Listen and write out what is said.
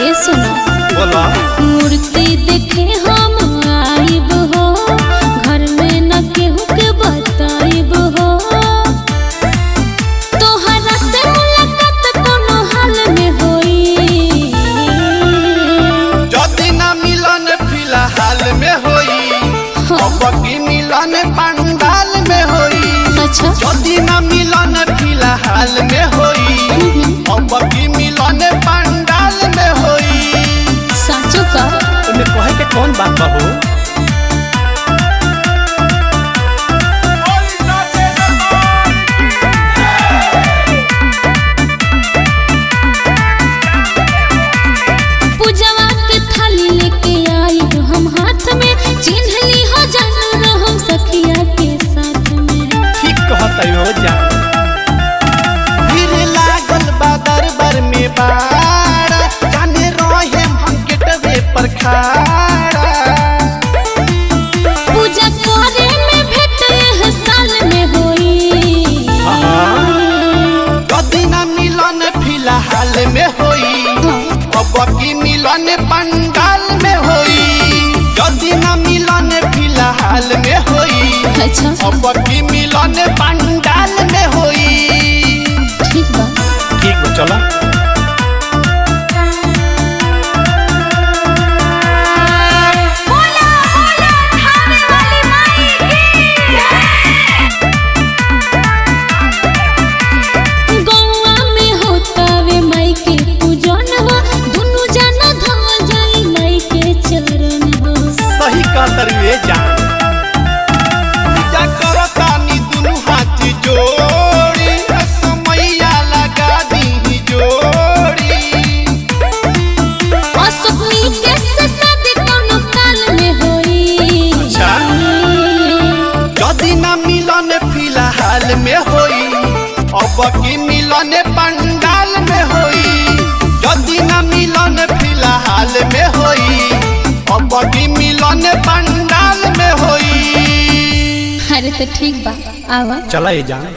ए सुनो बोला मूर्ति देखे हम आइब हो, घर में न केहू के बताइब हो। तोहरा से मुलाकात कोनो हाल में होई, जदी ना मिलन फिलहाल में होई, अब की मिलन पंडाल में होई। अच्छा जदी ना मिलन फिलहाल में होई, अब की मिलन पंडाल में होई। साचो का तुमने कहे के कौन बात हो? पूजवा के थाली लेके आई हम हाथ में, चिन्ह ली हो जानू हम सखिया के साथ में। ठीक कहत हो जा फिर लागल बा दरबार में बाड़ा, जाने रहे हम गेटवे पर खड़ा। पूजा करे में भेंट यह साल में होई, जदी ना मिलन फिलहाल में होई, अब की मिलन पंडाल में होई। जदी ना मिलन फिलहाल में होई, अच्छा अब की मिलन पंडाल में होई। ठीक बा। ठीक बा चला। गौआ में होता वे माई के पूजन हो, दुनू जना धल जाई माई के चरण हो। सही कहतर वे जान पूजा करतानी दुनु हाथ जोड़ी, समैया लगा दी जोड़ी। असुनी के शादी कोनो काल में होई, अच्छा जदी ना मिलन फिलहाल में होई, अब की मिलन पंडाल में होई। जदी ना मिलन फिलहाल में होई, अब की मिलन पंडाल में होई। अरे तो ठीक बा आवा। चला ये जान।